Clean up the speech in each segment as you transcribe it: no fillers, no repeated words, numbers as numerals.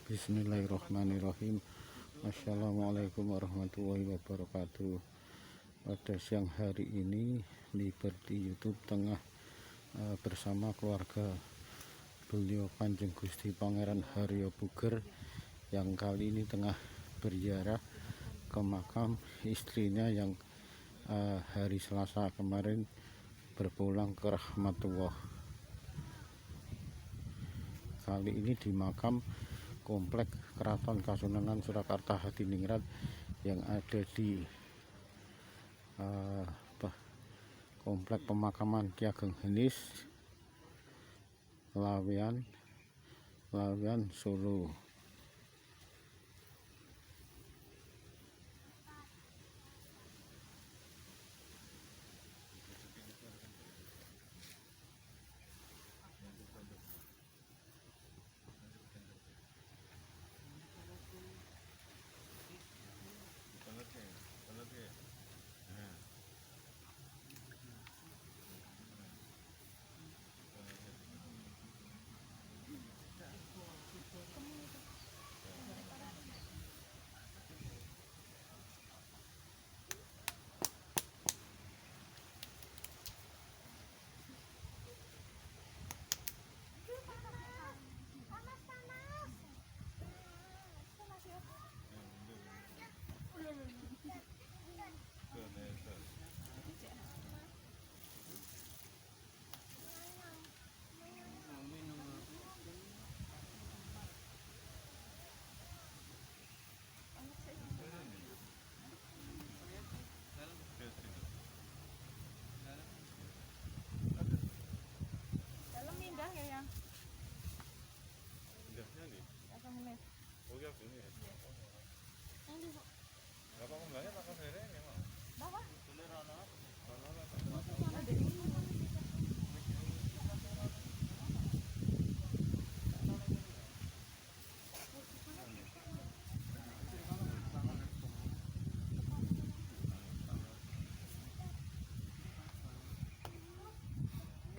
Bismillahirrahmanirrahim. Assalamualaikum warahmatullahi wabarakatuh. Pada siang hari ini Liberty YouTube tengah bersama keluarga beliau Kanjeng Gusti Pangeran Haryo Puger yang kali ini tengah berziarah ke makam istrinya yang hari Selasa kemarin berpulang ke rahmatullah. Kali ini di makam Komplek Keraton Kasunanan Surakarta Hadiningrat yang ada di Komplek Pemakaman Ki Ageng Henis, Laweyan, Solo.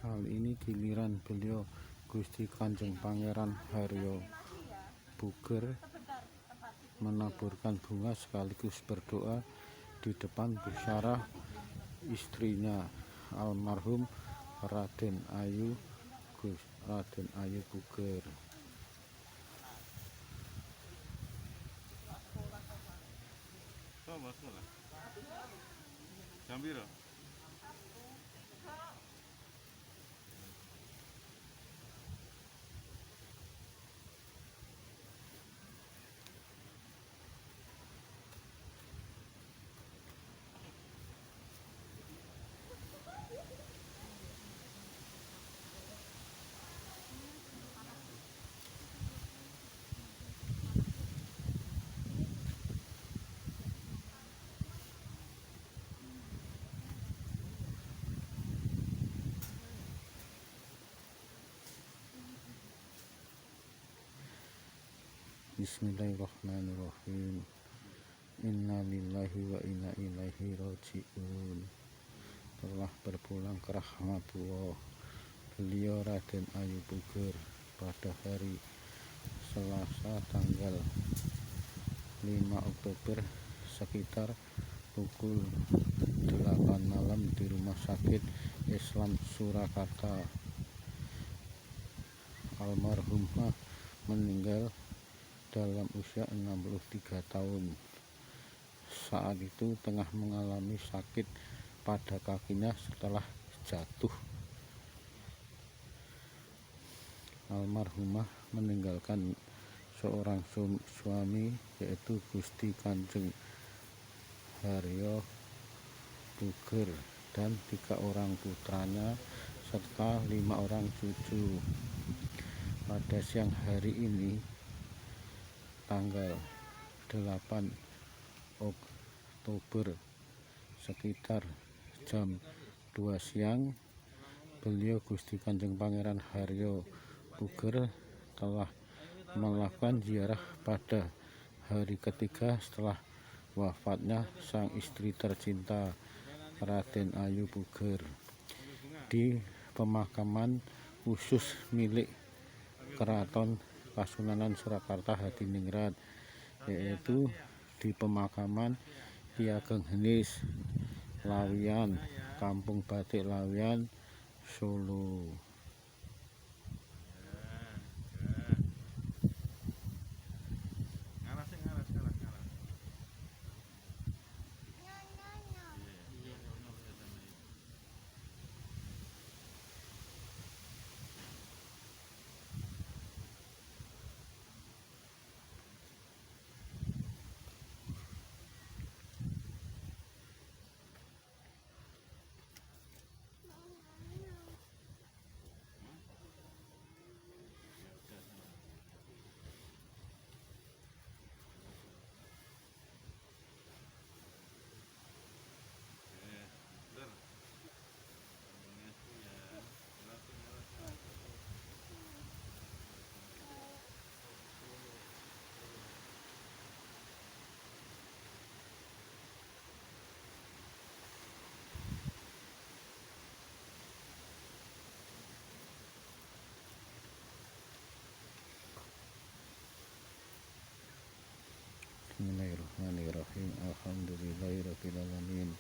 Kali ini giliran beliau Gusti Kanjeng Pangeran Haryo Puger menaburkan bunga sekaligus berdoa di depan pusara istrinya almarhum Raden Ayu Puger. Bismillahirrahmanirrahim. Innalillahi wa inna ilaihi raji'un. Telah berpulang ke rahmatullah beliau Raden Ayu Puger pada hari Selasa tanggal 5 Oktober sekitar pukul 8 malam di Rumah Sakit Islam Surakarta. Almarhumah meninggal dalam usia 63 tahun. Saat itu tengah mengalami sakit pada kakinya setelah jatuh. Almarhumah meninggalkan seorang suami yaitu Gusti Kanjeng Haryo Puger dan 3 orang putranya serta 5 orang cucu. Pada siang hari ini tanggal 8 Oktober sekitar jam 2 siang beliau Gusti Kanjeng Pangeran Haryo Puger telah melakukan ziarah pada hari ketiga setelah wafatnya sang istri tercinta Raden Ayu Puger di pemakaman khusus milik Keraton Kasunanan Surakarta Hadiningrat, yaitu di pemakaman Ki Ageng Henis Lawian, Kampung Batik Lawian, Solo. Bismillahirrahmanirrahim. Alhamdulillahirabbil alamin.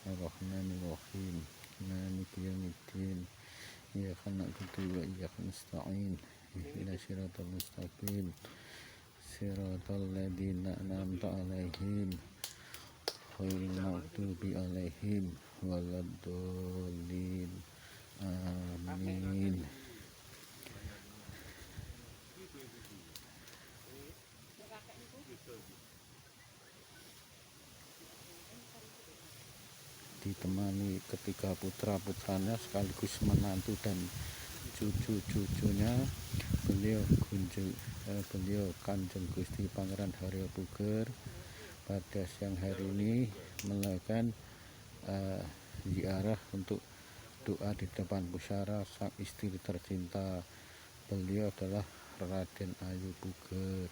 Arrahmanirrahim. Maliki yaumiddin. Iyyaka na'budu wa iyyaka nasta'in. Ihdinas siratal mustaqim. Siratal ladzina an'amta 'alaihim ghairil maghdubi 'alaihim waladdallin. Amin. Ditemani ketiga putra-putranya sekaligus menantu dan cucu-cucunya, beliau Kanjeng Gusti Pangeran Haryo Puger pada siang hari ini melakukan ziarah untuk doa di depan pusara sang istri tercinta. Beliau adalah Raden Ayu Puger.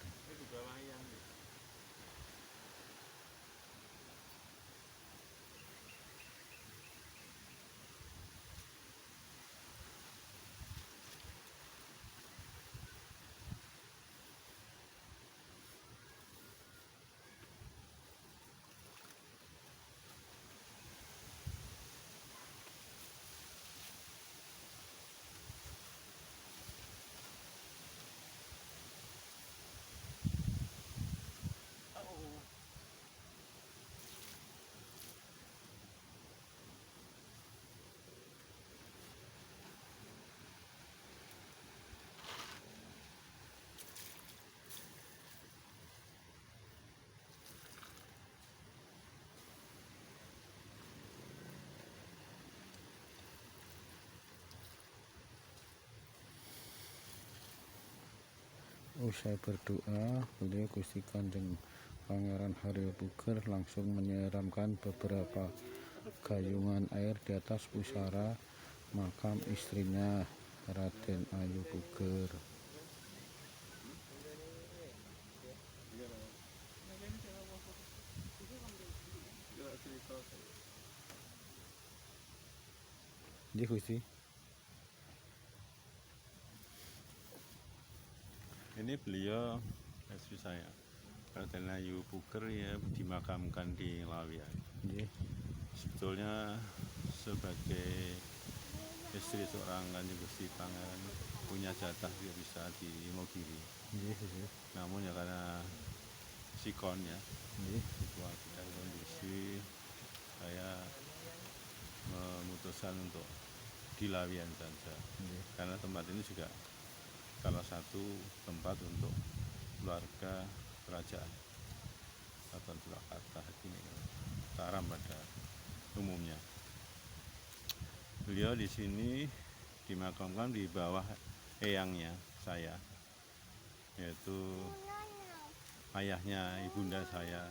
Usai berdoa, beliau Gusti Kanjeng Pangeran Haryo Puger langsung menyiramkan beberapa gayungan air di atas pusara makam istrinya Raden Ayu Puger. Nggih Gusti. Ini beliau istri saya, Raden Ayu Puger, ya dimakamkan di Lawian. Nggih. Sebetulnya sebagai istri seorang Kanjeng Gusti Pangeran punya jatah dia bisa di Imogiri. Nggih. Namun ya karena sikon ya, Nggih. situasi kondisi, saya memutuskan untuk di Lawian saja. Nggih. Karena tempat ini juga salah satu tempat untuk keluarga kerajaan atau Surakarta Hadiningrat Mataram pada umumnya. Beliau di sini dimakamkan di bawah eyangnya saya, yaitu ayahnya ibunda saya,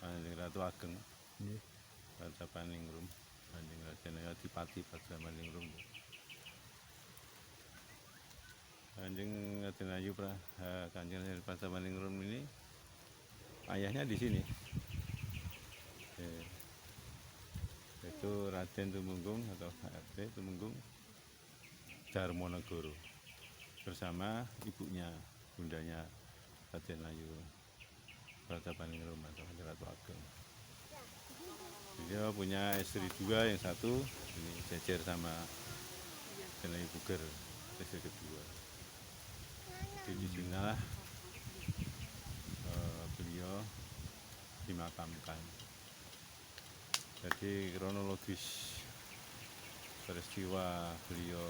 Kanjeng Ratu Ageng Nggih. Pajapaningrum, Kanjeng Raden Adipati Pajapaningrum. Kanjeng Raden Ayu Kanjeng Raden Pajapaningrum ini ayahnya di sini. Itu Raden Tumenggung atau HRT Tumenggung Darmonegoro. bersama ibunya, bundanya Raden Ayu Pratapaningrum atau Ratu Ageng. Dia punya istri juga, yang satu ini jejer sama Raden Ayu Puger, istri kedua. Jadi di sinilah beliau dimakamkan. Jadi kronologis peristiwa beliau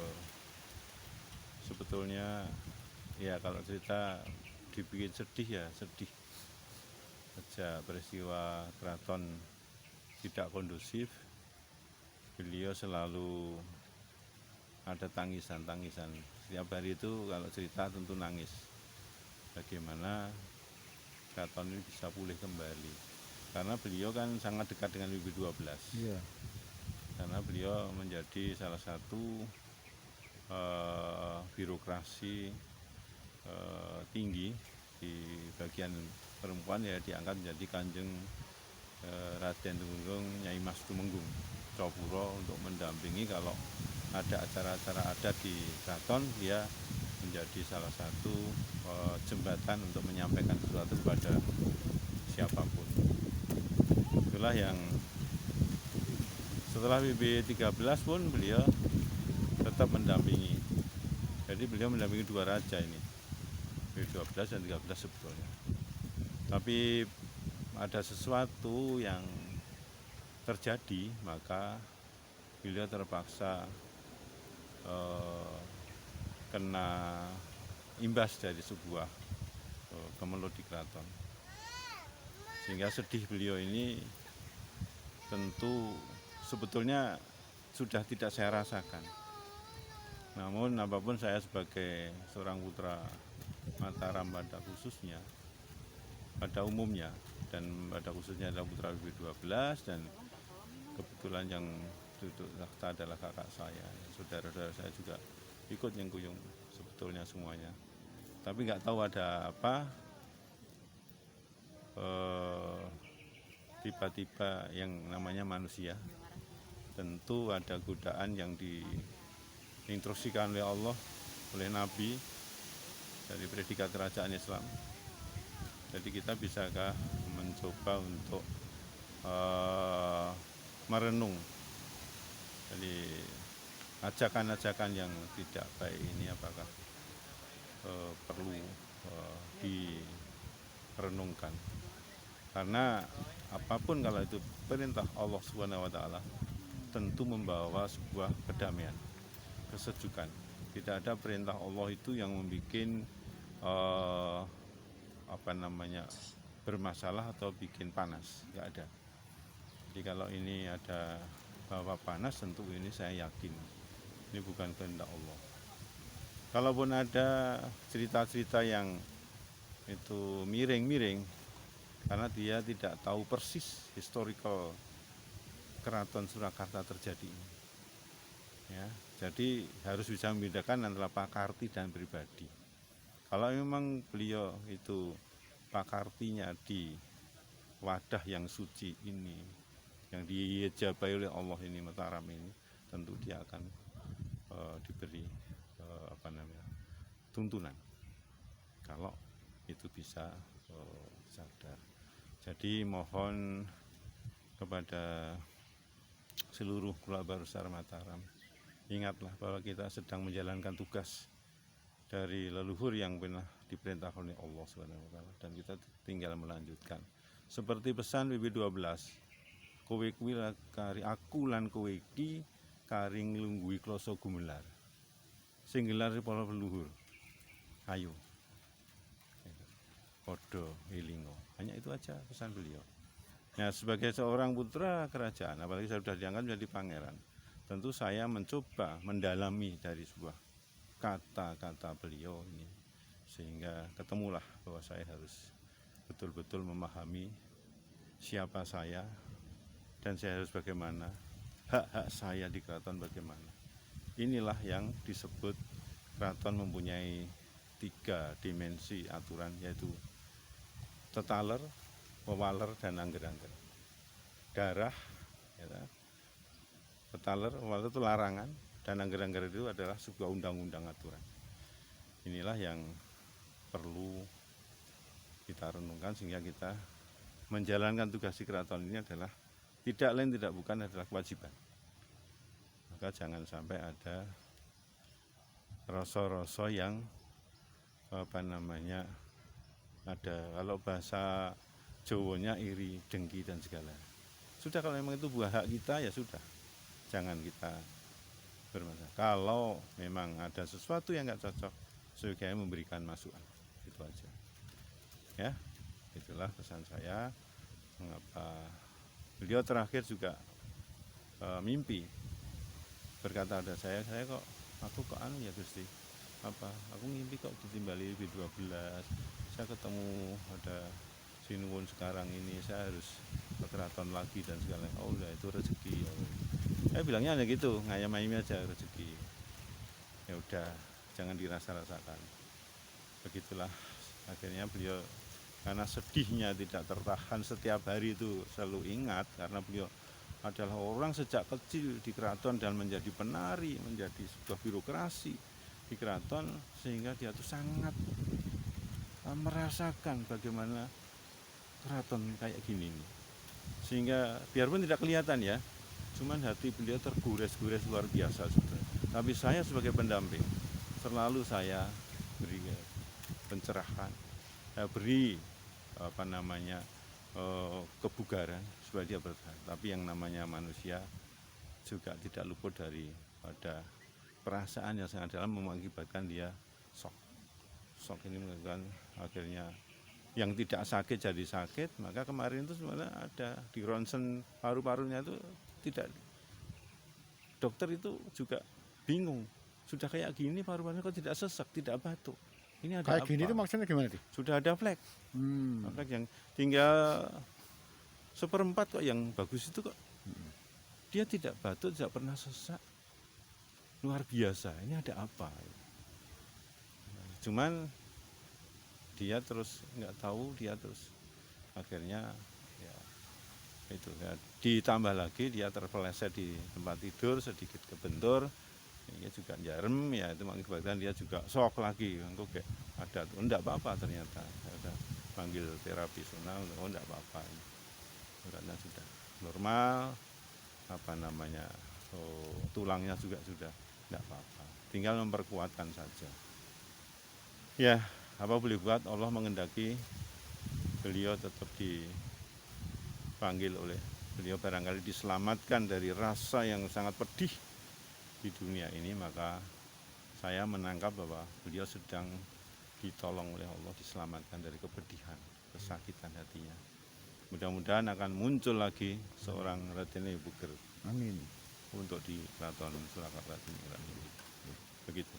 sebetulnya ya kalau cerita dibikin sedih ya sedih saja. Peristiwa keraton tidak kondusif, beliau selalu ada tangisan-tangisan. Setiap hari itu kalau cerita tentu nangis. Bagaimana keraton ini bisa pulih kembali. Karena beliau kan sangat dekat dengan WB12. Iya. Karena beliau menjadi salah satu birokrasi tinggi di bagian perempuan, ya diangkat menjadi Kanjeng Raden Tumenggung Nyai Mas Tumenggung Cokuro untuk mendampingi kalau ada acara-acara adat di keraton. Dia menjadi salah satu jembatan untuk menyampaikan sesuatu kepada siapapun. Itulah yang setelah WB13 pun beliau tetap mendampingi. Jadi beliau mendampingi dua raja ini, WB12 dan 13 sebetulnya. Tapi ada sesuatu yang terjadi, maka beliau terpaksa kena imbas dari sebuah kemelut di keraton. Sehingga sedih beliau ini tentu sebetulnya sudah tidak saya rasakan. Namun apapun saya sebagai seorang putra Mataram pada khususnya, pada umumnya, dan pada khususnya adalah putra WB12, dan kebetulan yang duduk takhta adalah kakak saya, saudara-saudara saya juga ikut nyengkuyung sebetulnya semuanya. Tapi nggak tahu ada apa, tiba-tiba yang namanya manusia tentu ada godaan yang diinstruksikan oleh Allah, oleh Nabi dari predikat kerajaan Islam. Jadi kita bisakah mencoba untuk merenung, jadi ajakan-ajakan yang tidak baik ini apakah perlu direnungkan. Karena apapun kalau itu perintah Allah SWT tentu membawa sebuah kedamaian, kesejukan. Tidak ada perintah Allah itu yang membuat bermasalah atau bikin panas, nggak ada. Jadi kalau ini ada bawa panas, tentu ini saya yakin ini bukan kehendak Allah. Kalaupun ada cerita-cerita yang itu miring-miring, karena dia tidak tahu persis historical Keraton Surakarta terjadi. Ya, jadi harus bisa membedakan antara pakarti dan pribadi. Kalau memang beliau itu pakartinya di wadah yang suci ini, yang dijabai oleh Allah ini, Mataram ini, tentu dia akan diberi tuntunan kalau itu bisa sadar. Jadi mohon kepada seluruh keluarga besar Mataram, ingatlah bahwa kita sedang menjalankan tugas dari leluhur yang pernah diperintahkan oleh Allah SWT, dan kita tinggal melanjutkan. Seperti pesan WB12, kowe kuwi kari aku lan kowe iki kari nglungguhi kloso gumelar. Sing gelar para leluhur. Ayo. Podo ilingo. Hanya itu aja pesan beliau. Nah, sebagai seorang putra kerajaan, apalagi saya sudah diangkat menjadi pangeran, tentu saya mencoba mendalami dari sebuah kata-kata beliau ini, sehingga ketemulah bahwa saya harus betul-betul memahami siapa saya, dan saya harus bagaimana, hak-hak saya di keraton bagaimana. Inilah yang disebut keraton mempunyai 3 dimensi aturan, yaitu tetaler, wewaler, dan angger-angger. Darah, ya, tetaler, wewaler itu larangan, dan angger-angger itu adalah sebuah undang-undang aturan. inilah yang perlu kita renungkan sehingga kita menjalankan tugas di keraton ini adalah tidak lain tidak bukan adalah kewajiban. Maka jangan sampai ada rasa-rasa yang ada, kalau bahasa Jawanya iri, dengki dan segala. Sudah, kalau memang itu buah hak kita ya sudah, jangan kita bermasalah. Kalau memang ada sesuatu yang nggak cocok, sebaiknya memberikan masukan, itu aja. Ya, itulah pesan saya. Mengapa beliau terakhir juga mimpi berkata ada saya kok aku kok ya Gusti, aku mimpi kok ditimbali B12, saya ketemu ada Sinuwun sekarang ini, saya harus ke keraton lagi dan segala. Oh udah, itu rezeki. Bilangnya hanya gitu, ngayam-ngayami aja rezeki. Ya udah, jangan dirasa-rasakan. Begitulah akhirnya beliau, karena sedihnya tidak tertahan, setiap hari itu selalu ingat, karena beliau adalah orang sejak kecil di keraton dan menjadi penari, menjadi sebuah birokrasi di keraton, sehingga dia tuh sangat merasakan bagaimana keraton kayak gini nih. Sehingga biarpun tidak kelihatan ya, cuman hati beliau tergores-gores luar biasa sebenarnya. Tapi saya sebagai pendamping selalu saya beri pencerahan, saya beri kebugaran supaya dia bertahan. Tapi yang namanya manusia juga tidak luput dari pada perasaan yang sangat dalam, mengakibatkan dia shock ini mengakibatkan akhirnya yang tidak sakit jadi sakit. Maka kemarin itu sebenarnya ada di ronsen paru-parunya itu tidak, dokter itu juga bingung, sudah kayak gini paru-parunya kok tidak sesak, tidak batuk, ini ada Kayak apa? gini itu maksudnya gimana sih? Sudah ada flek. Flek yang tinggal 1/4 kok, yang bagus itu kok dia tidak batuk, tidak pernah sesak, luar biasa, ini ada apa? Cuman dia terus nggak tahu, dia terus akhirnya ya itu ya, ditambah lagi dia terpeleset di tempat tidur, sedikit kebentur, dia juga jarem, ya itu mengakibatkan dia juga shock lagi. Kok kayak ada tuh, enggak apa-apa, ternyata ada panggil terapi sunah, oh enggak apa-apa, karena sudah normal, tulangnya juga sudah enggak apa-apa, tinggal memperkuatkan saja. Ya, apa boleh buat, Allah mengendaki beliau tetap dipanggil oleh beliau, barangkali diselamatkan dari rasa yang sangat pedih di dunia ini. Maka saya menangkap bahwa beliau sedang ditolong oleh Allah, diselamatkan dari kepedihan, kesakitan hatinya. Mudah-mudahan akan muncul lagi seorang Raden Puger. Amin. Untuk di Keraton Surakarta ini. Begitu.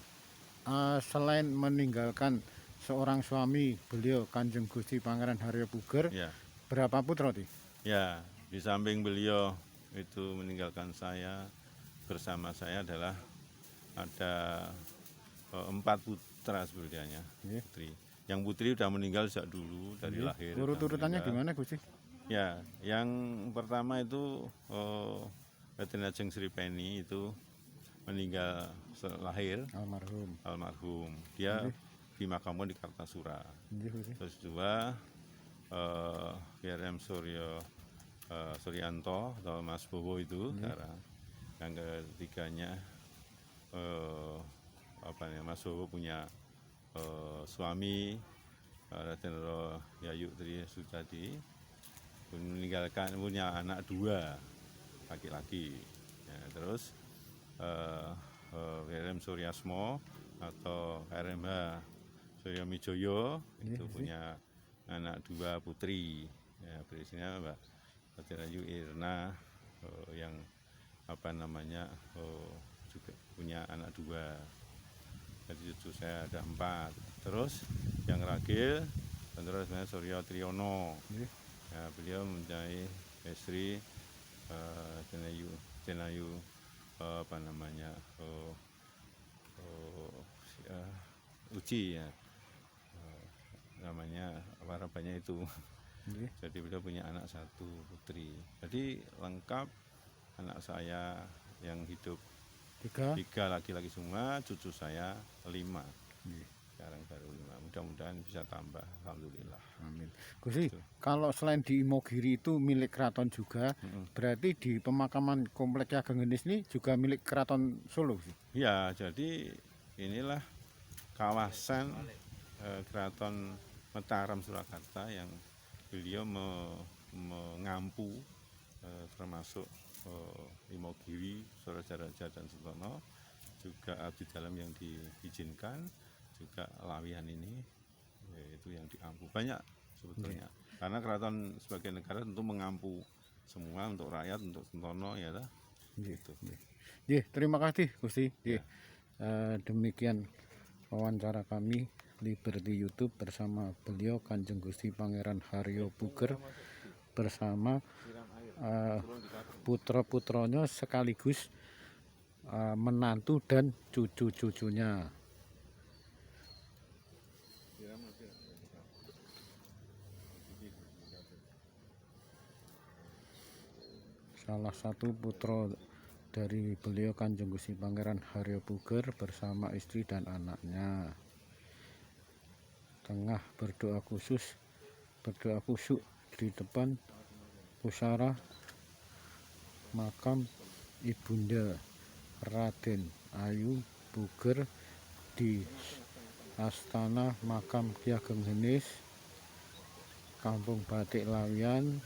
Selain meninggalkan seorang suami beliau, Kanjeng Gusti Pangeran Haryo Puger, Ya. berapa putra ti? Ya, di samping beliau itu meninggalkan saya, bersama saya adalah ada 4 putra sebetulnya, putri. Yang putri sudah meninggal sejak dulu dari lahir. Urut-urutannya gimana Gusti? Ya, yang pertama itu Raden Ajeng Sripeni itu meninggal lahir, almarhum. Dia dimakamkan di Kartasura. Terus 2 KRM Suryanto atau Mas Bowo itu sekarang. Yang ketiganya Mas Bowo punya suami Raden Yayu Tri Sudadi, meninggalkan, punya anak 2 laki-laki. Ya, terus KRM Suryasmo atau KRMH Suryo Mijoyo itu punya anak 2 putri. Ya, berisinya Mbak Raden Irna yang juga punya anak 2. Jadi cucu saya ada 4. Terus yang ragil terus Suryo Triyono. Ya, beliau mempunyai istri Jenayu Uci ya, namanya harapannya itu. Jadi beliau punya anak 1 putri. Jadi lengkap, anak saya yang hidup 3 laki-laki semua, cucu saya 5. mudah-mudahan bisa tambah, alhamdulillah. Amin. Gusti, Gitu. kalau selain di Imogiri itu milik keraton juga, Mm-mm. berarti di pemakaman Komplek Ki Ageng Henis ini juga milik keraton Solo sih. Ya, jadi inilah kawasan Keraton Mataram Surakarta yang beliau mengampu termasuk Imogiri, Sorajaraja dan Sutono, juga abdi dalam yang diizinkan, juga Lawihan ini itu yang diampu banyak sebetulnya. Karena keraton sebagai negara tentu mengampu semua untuk rakyat, untuk Sutono ya lah. Gitu. Terima kasih Gusti. Ya. Demikian wawancara kami Liberty YouTube bersama beliau Kanjeng Gusti Pangeran Haryo Puger bersama putra-putranya sekaligus menantu dan cucu-cucunya. Salah satu putra dari beliau Kanjeng Gusti Pangeran Haryo Puger bersama istri dan anaknya tengah berdoa khusyuk di depan pusara makam Ibunda Raden Ayu Puger di Astana Makam Ki Ageng Henis, Kampung Batik Lawihan,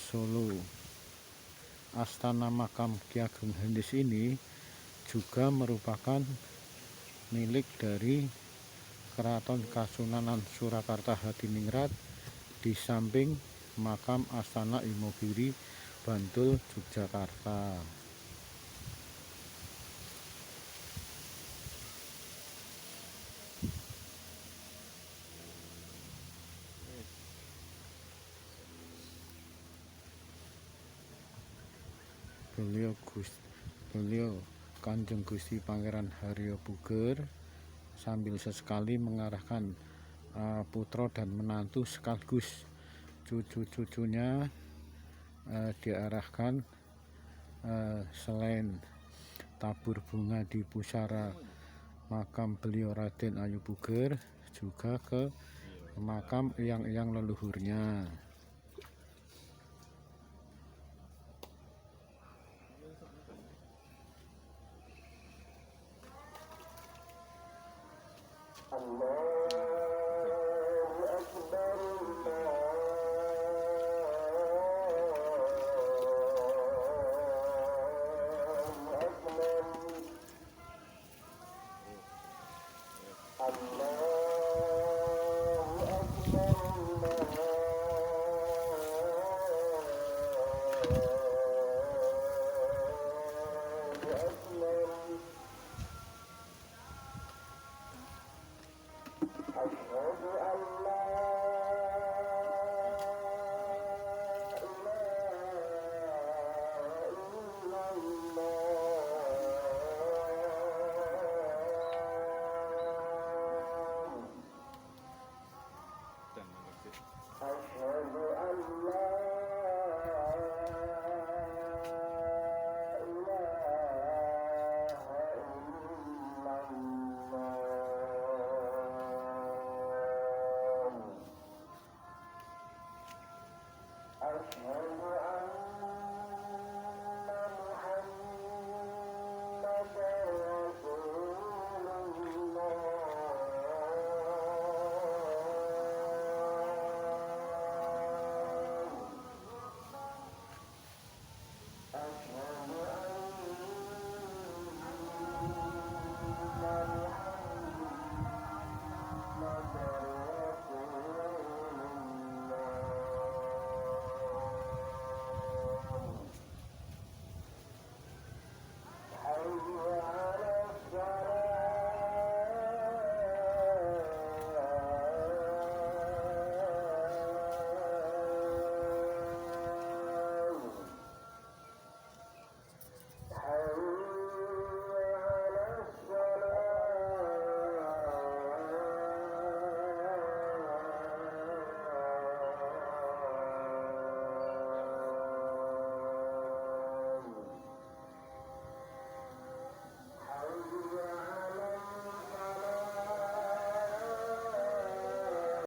Solo. Astana Makam Ki Ageng Henis ini juga merupakan milik dari Keraton Kasunanan Surakarta Hadiningrat di samping makam Astana Imogiri Bantul Yogyakarta. Beliau Kanjeng Gusti Pangeran Haryo Puger sambil sesekali mengarahkan putra dan menantu sekaligus cucu-cucunya diarahkan selain tabur bunga di pusara makam beliau Raden Ayu Puger juga ke makam eyang-eyang leluhurnya. أشهد أن